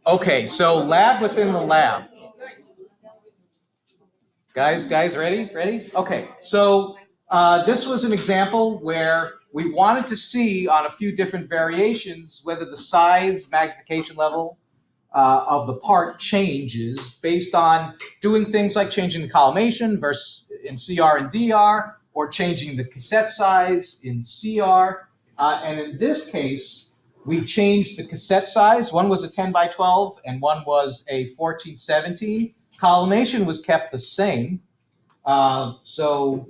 Okay, so lab within the lab. Guys, ready? Ready? Okay, so this was an example where we wanted to see on a few different variations whether the size, magnification level of the part changes based on doing things like changing the collimation versus in CR and DR, or changing the cassette size in CR. And in this case, we changed the cassette size. One was a 10 by 12 and one was a 1417. Collimation was kept the same. So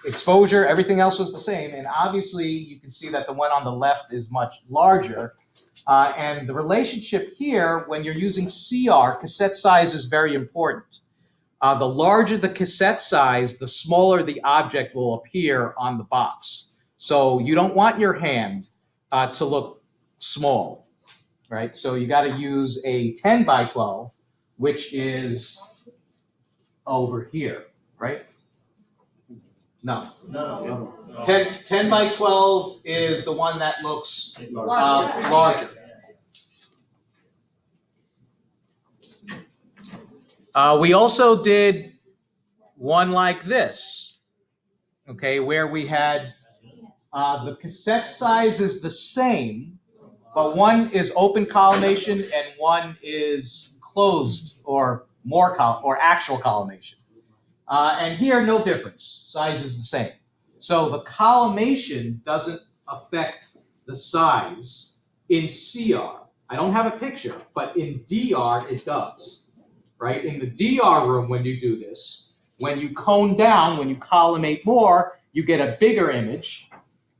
exposure, everything else was the same. And obviously you can see that the one on the left is much larger. And the relationship here, when you're using CR, cassette size is very important. The larger the cassette size, the smaller the object will appear on the box. So you don't want your hand to look small, right? So you got to use a 10 by 12, which is over here, right? No. 10 by 12 is the one that looks larger. We also did one like this, okay, where we had the cassette size is the same, but one is open collimation and one is closed or actual collimation. And here, no difference. Size is the same. So the collimation doesn't affect the size in CR. I don't have a picture, but in DR it does. Right? In the DR room, when you do this, when you cone down, when you collimate more, you get a bigger image.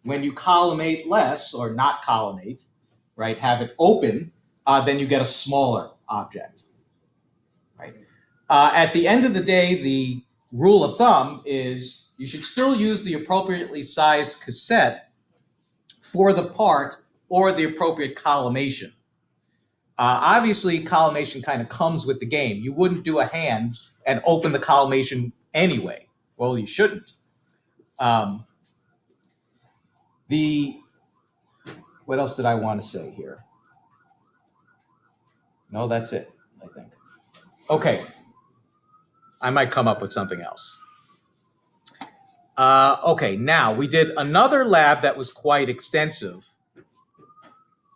When you collimate less or not collimate, right, have it open, then you get a smaller object. Right? At the end of the day, the rule of thumb is you should still use the appropriately sized cassette for the part or the appropriate collimation. Obviously, collimation kind of comes with the game. You wouldn't do a hand and open the collimation anyway. Well, you shouldn't. What else did I want to say here? No, that's it, I think. Okay. I might come up with something else. Okay, now we did another lab that was quite extensive.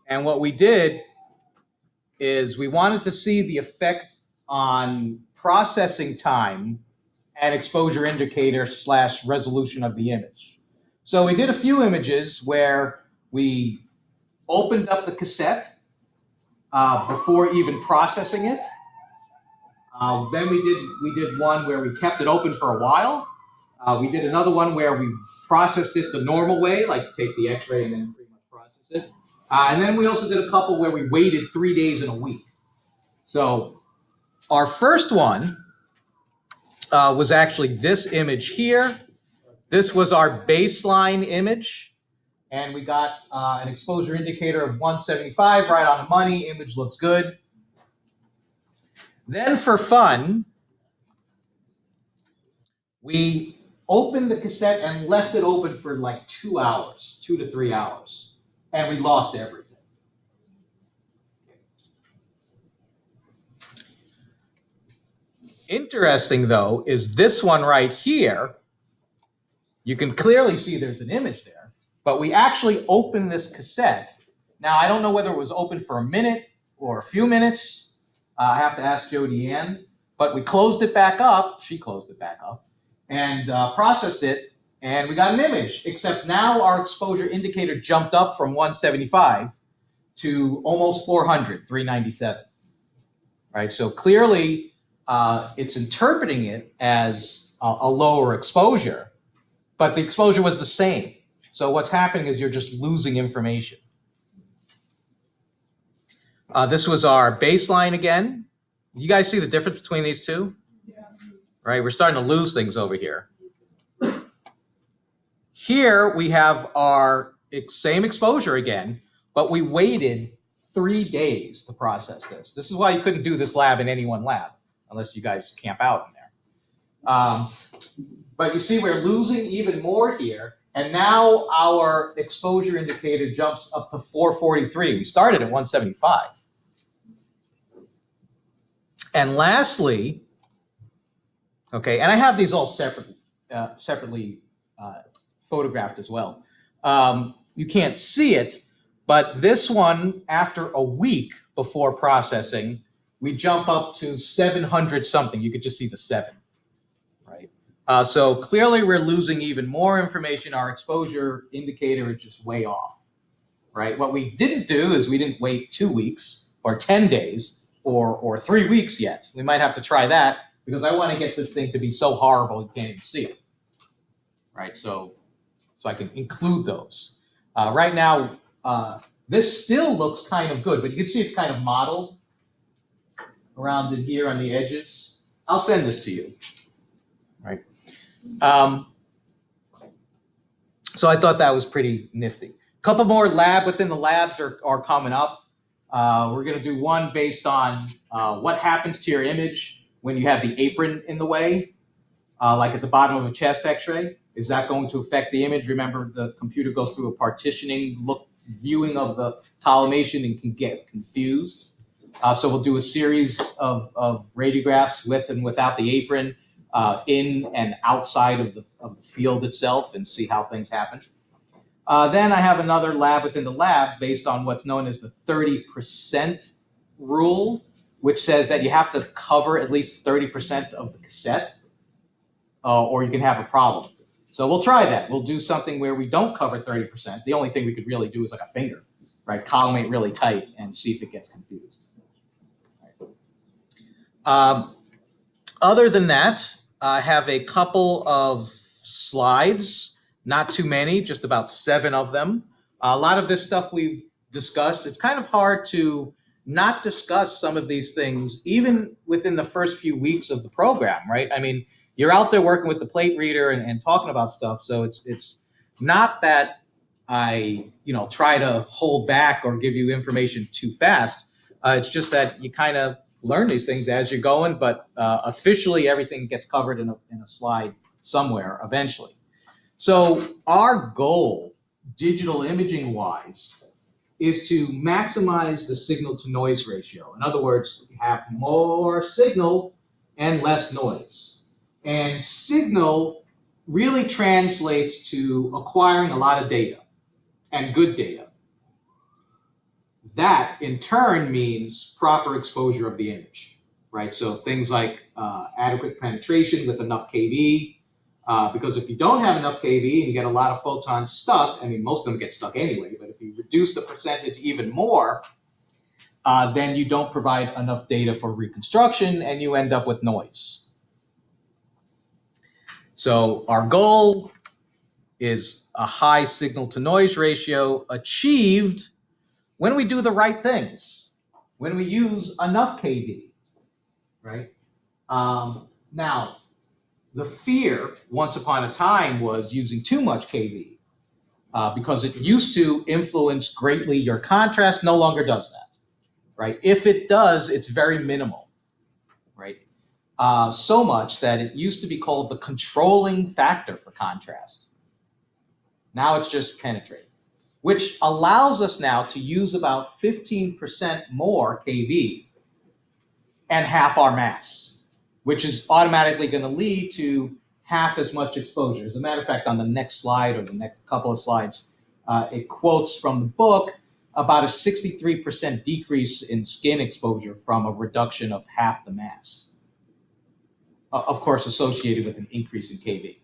And what we did is we wanted to see the effect on processing time and exposure indicator / resolution of the image. So we did a few images where we opened up the cassette before even processing it. Then we did one where we kept it open for a while. We did another one where we processed it the normal way, like take the X-ray and then pretty much process it. And then we also did a couple where we waited 3 days and a week. So our first one was actually this image here. This was our baseline image. And we got an exposure indicator of 175, right on the money. Image looks good. Then for fun, we opened the cassette and left it open for like 2 hours, 2 to 3 hours. And we lost everything. Interesting, though, is this one right here. You can clearly see there's an image there, but we actually opened this cassette. Now, I don't know whether it was open for a minute or a few minutes. I have to ask Jody Ann, but we closed it back up. She closed it back up and processed it, and we got an image, except now our exposure indicator jumped up from 175 to almost 400, 397. Right, so clearly, it's interpreting it as a lower exposure, but the exposure was the same. So what's happening is you're just losing information. This was our baseline again. You guys see the difference between these two? Yeah. Right, we're starting to lose things over here. Here we have our same exposure again, but we waited 3 days to process this. This is why you couldn't do this lab in any one lab, unless you guys camp out in there. But you see we're losing even more here, and now our exposure indicator jumps up to 443. We started at 175. And lastly, okay, and I have these all separately photographed as well. You can't see it, but this one, after a week before processing, we jump up to 700 something. You could just see the 7, right? So clearly we're losing even more information. Our exposure indicator is just way off, right? What we didn't do is we didn't wait 2 weeks or 10 days or 3 weeks yet. We might have to try that because I want to get this thing to be so horrible you can't even see it, right? So I can include those. Right now, this still looks kind of good, but you can see it's kind of mottled around in here on the edges. I'll send this to you, right? So I thought that was pretty nifty. A couple more lab within the labs are coming up. We're going to do one based on what happens to your image when you have the apron in the way, like at the bottom of a chest x-ray. Is that going to affect the image? Remember, the computer goes through a partitioning viewing of the collimation and can get confused. So we'll do a series of radiographs with and without the apron, in and outside of the field itself, and see how things happen. Then I have another lab within the lab based on what's known as the 30% rule, which says that you have to cover at least 30% of the cassette, or you can have a problem. So we'll try that. We'll do something where we don't cover 30%. The only thing we could really do is like a finger, right? Collimate really tight and see if it gets confused. Other than that, I have a couple of slides, not too many, just about 7 of them. A lot of this stuff we've discussed. It's kind of hard to not discuss some of these things, even within the first few weeks of the program, right? I mean, you're out there working with the plate reader and talking about stuff. So it's not that I, try to hold back or give you information too fast. It's just that you kind of learn these things as you're going, but officially everything gets covered in a slide somewhere eventually. So our goal, digital imaging wise, is to maximize the signal to noise ratio. In other words, have more signal and less noise. And signal really translates to acquiring a lot of data and good data. That in turn means proper exposure of the image, right? So things like adequate penetration with enough kV, because if you don't have enough kV and you get a lot of photons stuck, I mean, most of them get stuck anyway, but if you reduce the percentage even more, then you don't provide enough data for reconstruction and you end up with noise. So our goal is a high signal to noise ratio achieved when we do the right things, when we use enough kV, right? Now, the fear once upon a time was using too much kV because it used to influence greatly your contrast. No longer does that, right? If it does, it's very minimal, right? So much that it used to be called the controlling factor for contrast. Now it's just penetrating, which allows us now to use about 15% more kV and half our mass, which is automatically going to lead to half as much exposure. As a matter of fact, on the next slide or the next couple of slides, it quotes from the book about a 63% decrease in skin exposure from a reduction of half the mass. Of course, associated with an increase in kV.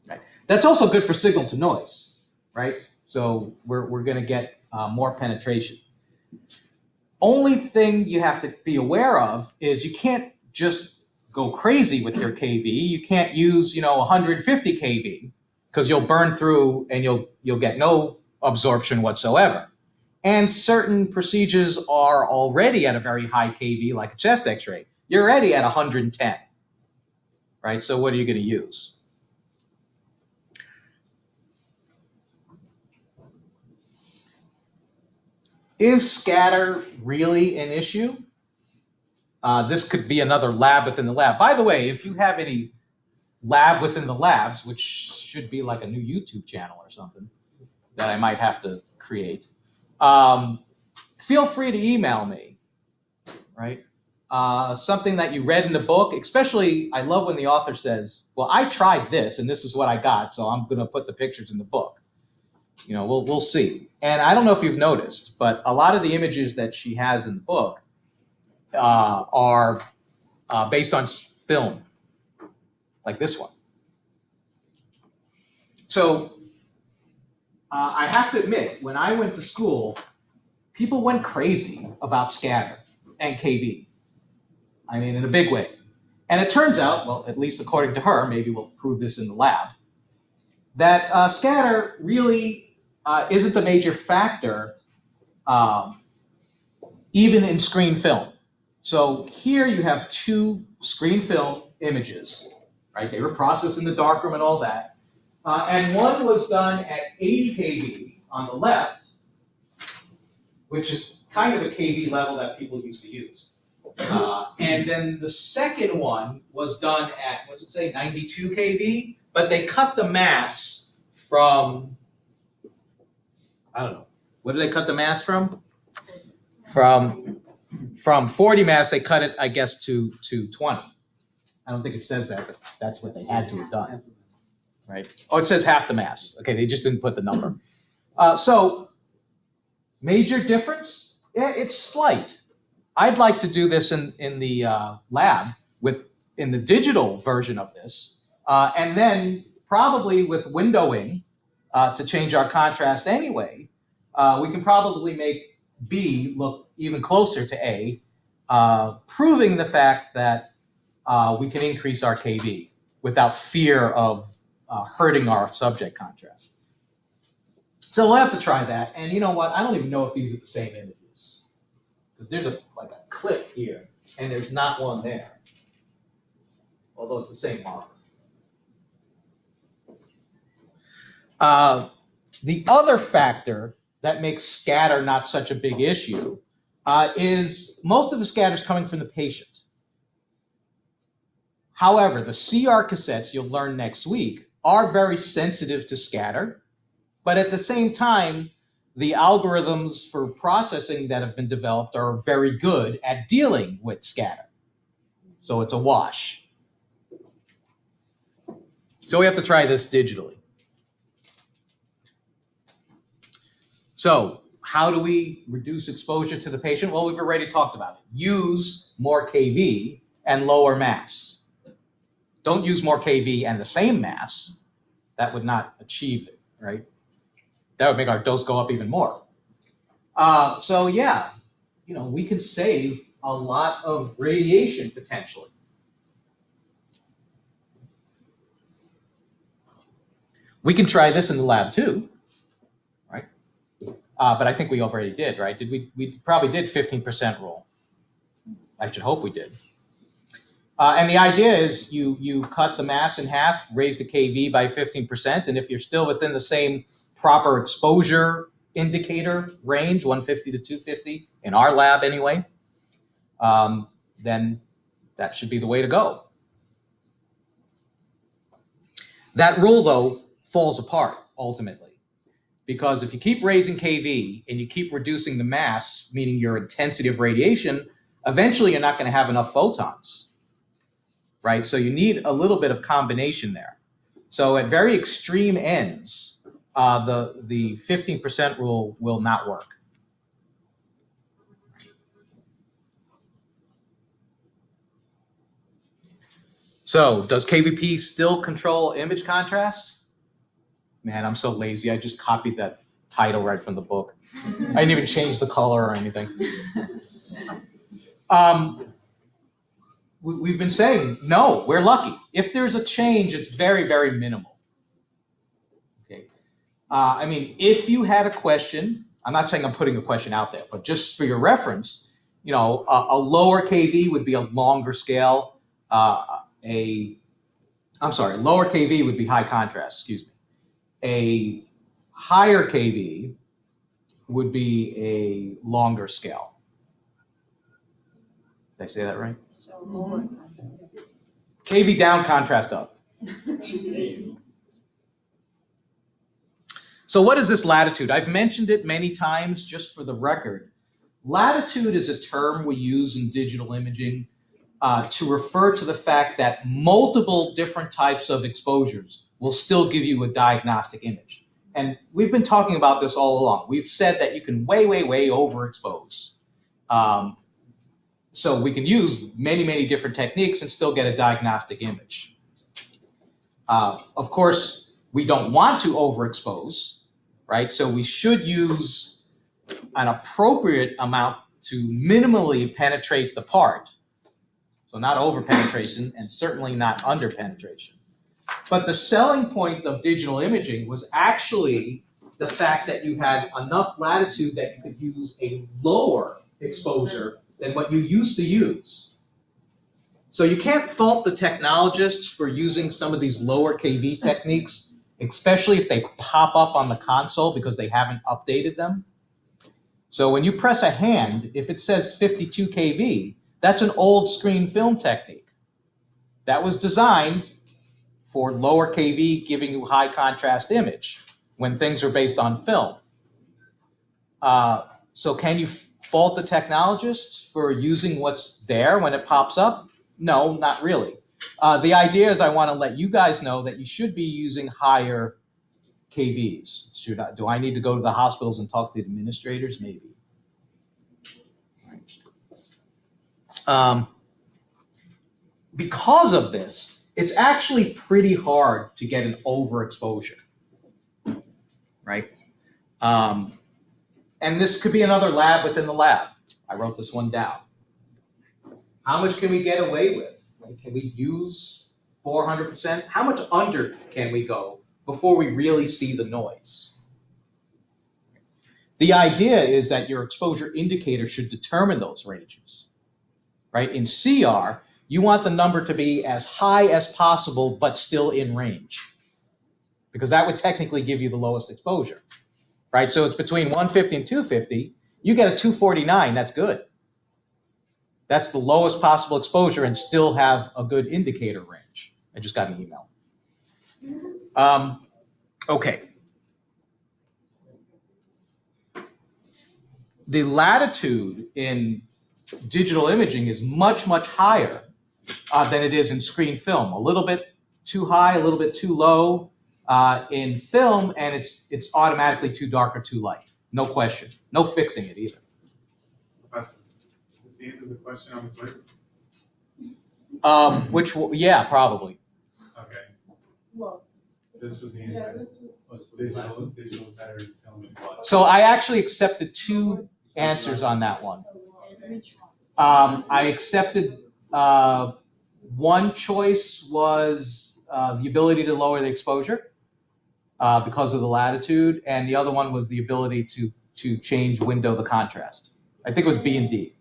Right? That's also good for signal to noise, right? So we're going to get more penetration. Only thing you have to be aware of is you can't just go crazy with your kV. You can't use 150 kV because you'll burn through and you'll get no absorption whatsoever. And certain procedures are already at a very high kV, like a chest X-ray. You're already at 110, right? So what are you going to use? Is scatter really an issue? This could be another lab within the lab. By the way, if you have any lab within the labs, which should be like a new YouTube channel or something that I might have to create, feel free to email me, right? something that you read in the book, especially I love when the author says, well, I tried this and this is what I got, so I'm going to put the pictures in the book. You know, we'll see. And I don't know if you've noticed, but a lot of the images that she has in the book are based on film, like this one. So I have to admit, when I went to school, people went crazy about scatter and KV. I mean, in a big way. And it turns out, well, at least according to her, maybe we'll prove this in the lab, that scatter really isn't the major factor even in screen film. So here you have two screen film images, right? They were processed in the darkroom and all that. And one was done at 80 kV on the left, which is kind of a kV level that people used to use. And then the second one was done at, what's it say, 92 kV, but they cut the mass from, I don't know, what did they cut the mass from? From 40 mass, they cut it, I guess, to 20. I don't think it says that, but that's what they had to have done, right? Oh, it says half the mass. Okay, they just didn't put the number. So, major difference? Yeah, it's slight. I'd like to do this in the lab in the digital version of this, and then probably with windowing to change our contrast anyway. We can probably make B look even closer to A, proving the fact that we can increase our KV without fear of hurting our subject contrast. So we'll have to try that. And you know what? I don't even know if these are the same images, because there's like a clip here, and there's not one there, although it's the same marker. The other factor that makes scatter not such a big issue is most of the scatter is coming from the patient. However, the CR cassettes you'll learn next week are very sensitive to scatter, but at the same time, the algorithms for processing that have been developed are very good at dealing with scatter. So it's a wash. So we have to try this digitally. So how do we reduce exposure to the patient? Well, we've already talked about it. Use more KV and lower mass. Don't use more KV and the same mass. That would not achieve it, right? That would make our dose go up even more. So yeah, you know, we can save a lot of radiation potentially. We can try this in the lab too, right? But I think we already did, right? We probably did 15% rule. I should hope we did. And the idea is you cut the mass in half, raise the KV by 15%, and if you're still within the same proper exposure indicator range, 150 to 250, in our lab anyway, then that should be the way to go. That rule, though, falls apart ultimately, because if you keep raising KV and you keep reducing the mass, meaning your intensity of radiation, eventually you're not going to have enough photons, right? So you need a little bit of combination there. So at very extreme ends, the 15% rule will not work. So does KVP still control image contrast? Man, I'm so lazy. I just copied that title right from the book. I didn't even change the color or anything. We've been saying, no, we're lucky. If there's a change, it's very, very minimal. Okay. I mean, if you had a question, I'm not saying I'm putting a question out there, but just for your reference, you know, a lower KV would be a longer scale. Lower KV would be high contrast, excuse me. A higher KV would be a longer scale. Did I say that right? So lower. KV down, contrast up. So what is this latitude? I've mentioned it many times just for the record. Latitude is a term we use in digital imaging to refer to the fact that multiple different types of exposures will still give you a diagnostic image. And we've been talking about this all along. We've said that you can way overexpose. So we can use many different techniques and still get a diagnostic image. Of course, we don't want to overexpose, right? So we should use an appropriate amount to minimally penetrate the part. So not over penetration and certainly not under penetration. But the selling point of digital imaging was actually the fact that you had enough latitude that you could use a lower exposure than what you used to use. So you can't fault the technologists for using some of these lower kV techniques, especially if they pop up on the console because they haven't updated them. So when you press a hand, if it says 52 kV, that's an old screen film technique. That was designed for lower kV, giving you high contrast image when things are based on film. So can you fault the technologists for using what's there when it pops up? No, not really. The idea is I want to let you guys know that you should be using higher KVs. Do I need to go to the hospitals and talk to the administrators? Maybe. Because of this, it's actually pretty hard to get an overexposure, right? And this could be another lab within the lab. I wrote this one down. How much can we get away with? Can we use 400%? How much under can we go before we really see the noise? The idea is that your exposure indicator should determine those ranges, right? In CR, you want the number to be as high as possible, but still in range, because that would technically give you the lowest exposure, right? So it's between 150 and 250. You get a 249, that's good. That's the lowest possible exposure and still have a good indicator range. I just got an email. Okay. The latitude in digital imaging is much higher than it is in screen film. A little bit too high, a little bit too low in film, and it's automatically too dark or too light. No question. No fixing it either. Professor, is this the answer to the question on the quiz? Yeah, probably. Okay. Well, this was the answer. Digital better film. So I actually accepted two answers on that one. I accepted one choice was the ability to lower the exposure because of the latitude, and the other one was the ability to change window the contrast. I think it was B and D.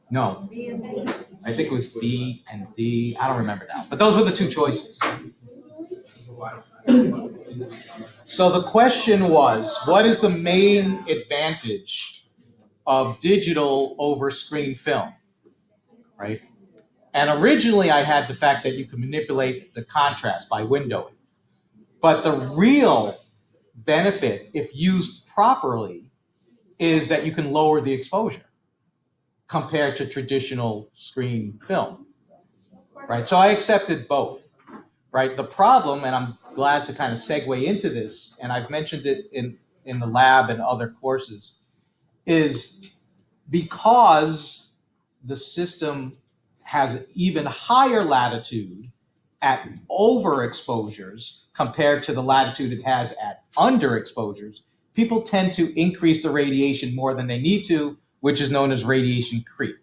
No, I think it was B and D. I don't remember now, but those were the two choices. So the question was, what is the main advantage of digital over screen film, right? And originally I had the fact that you can manipulate the contrast by windowing. But the real benefit, if used properly, is that you can lower the exposure compared to traditional screen film, right? So I accepted both, right? The problem, and I'm glad to kind of segue into this, and I've mentioned it in the lab and other courses, is because the system has even higher latitude at overexposures compared to the latitude it has at underexposures, people tend to increase the radiation more than they need to, which is known as radiation creep,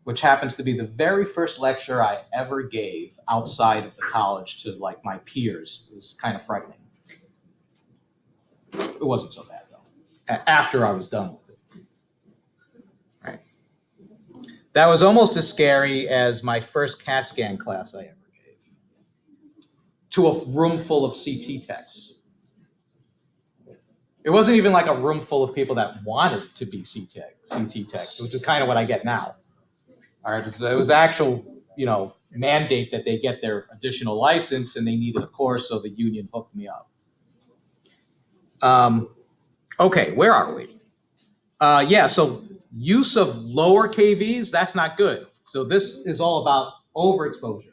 which happens to be the very first lecture I ever gave outside of the college to like my peers. It was kind of frightening. It wasn't so bad though, after I was done with it. Right. That was almost as scary as my first CAT scan class I ever gave to a room full of CT techs. It wasn't even like a room full of people that wanted to be CT techs, which is kind of what I get now. All right, so it was actual, mandate that they get their additional license, and they needed a course, so the union hooked me up. Okay, where are we? Yeah, so use of lower KVs, that's not good. So this is all about overexposure.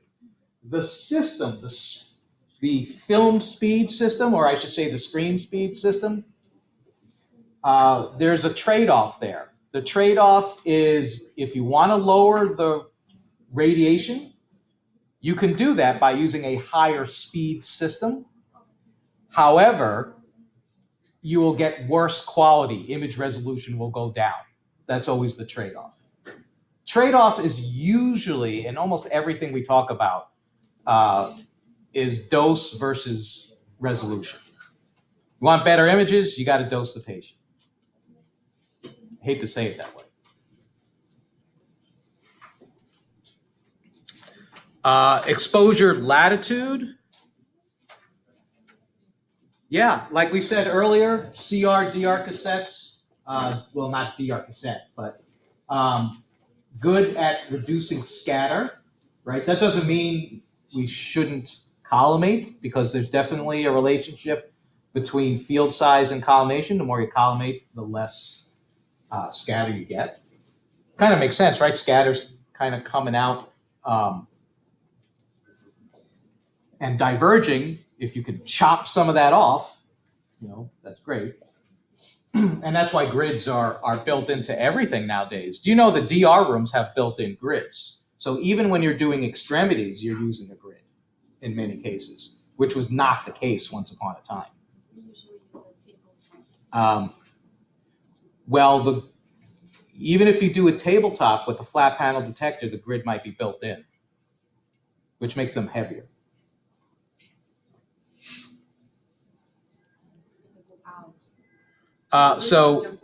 The system, the film speed system, or I should say the screen speed system, there's a trade-off there. The trade-off is if you want to lower the radiation, you can do that by using a higher speed system. However, you will get worse quality. Image resolution will go down. That's always the trade-off. Trade-off is usually, in almost everything we talk about, is dose versus resolution. You want better images, you got to dose the patient. I hate to say it that way. Exposure latitude. Yeah, like we said earlier, CR, DR cassettes, well, not DR cassette, but good at reducing scatter, right? That doesn't mean we shouldn't collimate, because there's definitely a relationship between field size and collimation. The more you collimate, the less scatter you get. Kind of makes sense, right? Scatter's kind of coming out and diverging. If you could chop some of that off, that's great. And that's why grids are built into everything nowadays. Do you know the DR rooms have built-in grids? So even when you're doing extremities, you're using a grid in many cases, which was not the case once upon a time. Well, even if you do a tabletop with a flat panel detector, the grid might be built in, which makes them heavier. So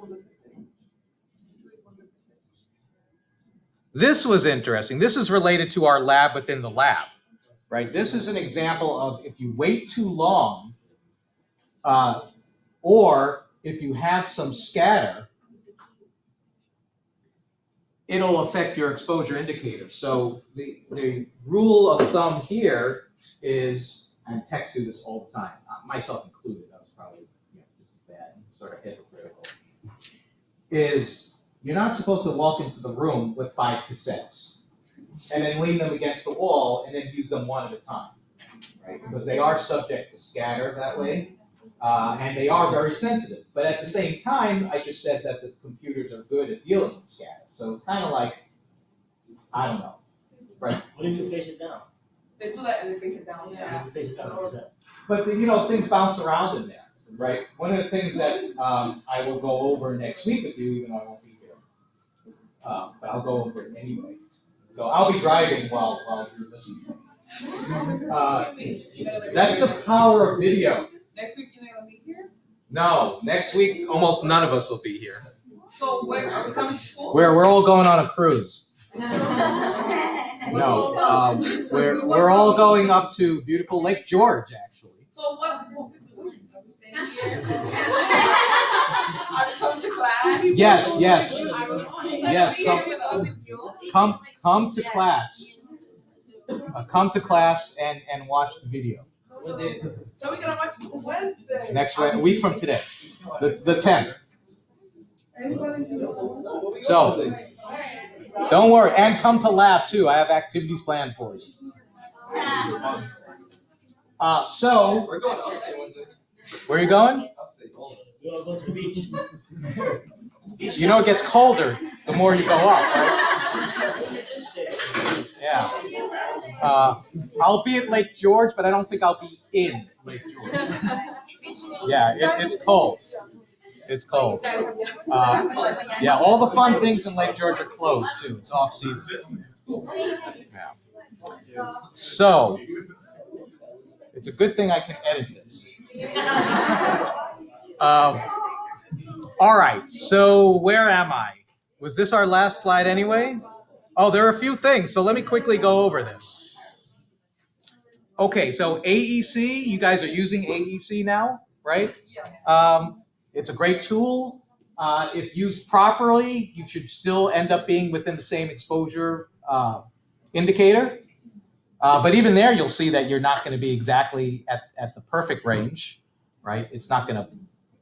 this was interesting. This is related to our lab within the lab, right? This is an example of if you wait too long, or if you have some scatter, it'll affect your exposure indicator. So the rule of thumb here is, and techs do this all the time, myself included, I was probably just bad, sort of hypocritical, is you're not supposed to walk into the room with 5 cassettes and then lean them against the wall and then use them one at a time, right? Because they are subject to scatter that way. And they are very sensitive. But at the same time, I just said that the computers are good at dealing with scatter. So it's kind of like, I don't know. Right? What if you face it down? They do that and they face it down. Yeah. If you face it down, what's that? But things bounce around in there, right? One of the things that I will go over next week with you, even though I won't be here, but I'll go over it anyway. So I'll be driving while you're listening. That's the power of video. Next week you're not gonna be here? No, next week almost none of us will be here. So where are we coming to school? We're all going on a cruise. No, we're all going up to beautiful Lake George, actually. So what we doing? Are we coming to class? Yes. Come to class. Come to class and watch the video. So we're gonna watch Wednesday. Next a week from today, the 10th. So don't worry, and come to lab too. I have activities planned for you. So We're going upstate Wednesday. where are you going? Upstate. We'll go to the beach. You know it gets colder the more you go up, right? Yeah. I'll be at Lake George, but I don't think I'll be in Lake George. Yeah, it's cold. It's cold. Yeah, all the fun things in Lake George are closed too. It's off season. Yeah. So it's a good thing I can edit this. All right. So where am I? Was this our last slide anyway? Oh, there are a few things. So let me quickly go over this. Okay, so AEC, you guys are using AEC now, right? It's a great tool. If used properly, you should still end up being within the same exposure indicator. But even there, you'll see that you're not going to be exactly at the perfect range, right? It's not going to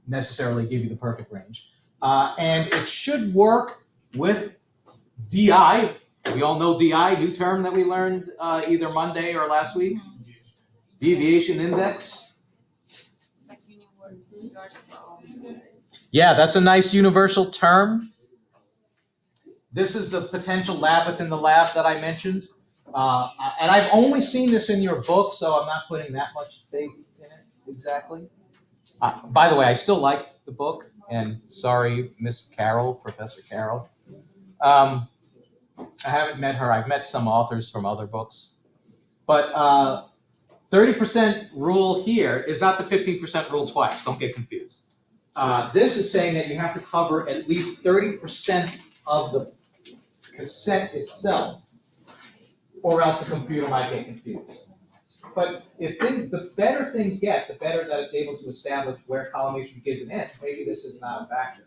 necessarily give you the perfect range. And it should work with DI. We all know DI, new term that we learned either Monday or last week. Deviation index. Like universal. Yeah, that's a nice universal term. This is the potential lab within the lab that I mentioned. And I've only seen this in your book, so I'm not putting that much faith in it exactly. By the way, I still like the book, and sorry, Miss Carroll, Professor Carroll. I haven't met her. I've met some authors from other books. But 30% rule here is not the 15% rule twice. Don't get confused. This is saying that you have to cover at least 30% of the cassette itself, or else the computer might get confused. But the better things get, the better that it's able to establish where collimation begins and ends. Maybe this is not a factor.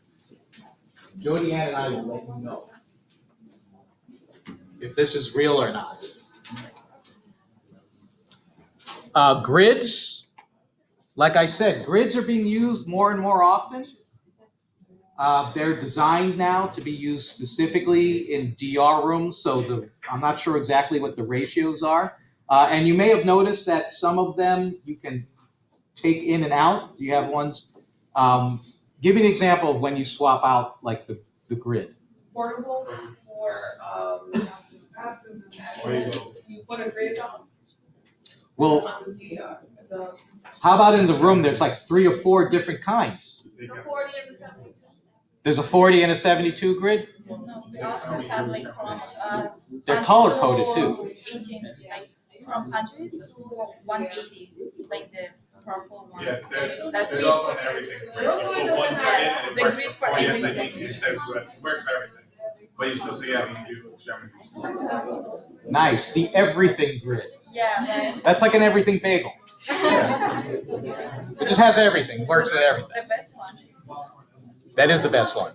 Jody Ann and I will let you know if this is real or not. Grids, like I said, grids are being used more and more often. They're designed now to be used specifically in DR rooms, so I'm not sure exactly what the ratios are. And you may have noticed that some of them you can take in and out. Do you have ones? Give me an example of when you swap out like the grid. Portable for you put a grid on. Well, On the how about in the room? There's like 3 or 4 different kinds. 40 and the 72. There's a 40 and a 72 grid. No, we also have like from They're color coded too. 18, like from 100 to 180, like the purple one. Yeah, That there's also an everything. You put one Yes, grid and the it works grid for for everything. instead of 2 It works for everything. But you still, so yeah, you do Germany's. Nice, the everything grid. Yeah. That's like an everything bagel. It just has everything, works with everything. The best one. That is the best one.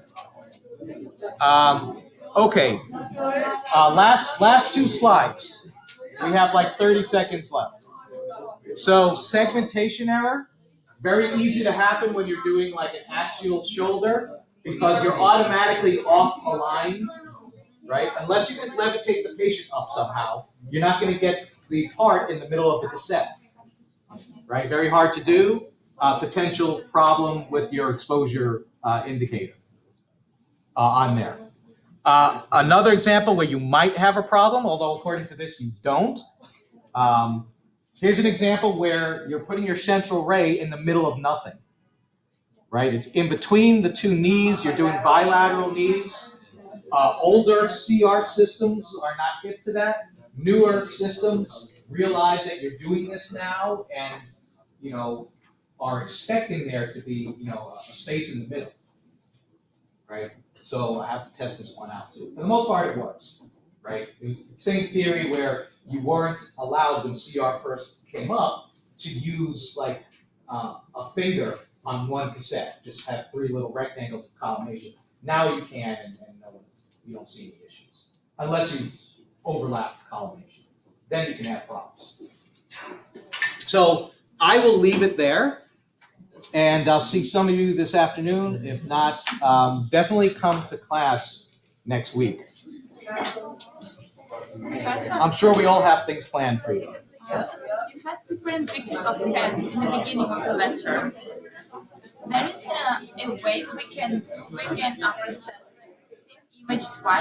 Okay, last 2 slides. We have like 30 seconds left. So segmentation error, very easy to happen when you're doing like an axial shoulder because you're automatically off aligned, right? Unless you can levitate the patient up somehow, you're not going to get the part in the middle of the cassette, right? Very hard to do. Potential problem with your exposure indicator on there. Another example where you might have a problem, although according to this you don't. Here's an example where you're putting your central ray in the middle of nothing, right? It's in between the 2 knees. You're doing bilateral knees. Older CR systems are not hip to that. Newer systems realize that you're doing this now and, are expecting there to be, a space in the middle, right? So I have to test this one out too. For the most part, it works, right? It's the same theory where you weren't allowed when CR first came up to use like a finger on one cassette, just have 3 little rectangles of collimation. Now you can, and you don't see any issues unless you overlap collimation. Then you can have problems. So I will leave it there. And I'll see some of you this afternoon. If not, definitely come to class next week. I'm sure we all have things planned for you. You had different pictures of pens in the beginning of the lecture. There is a way we can process image twice.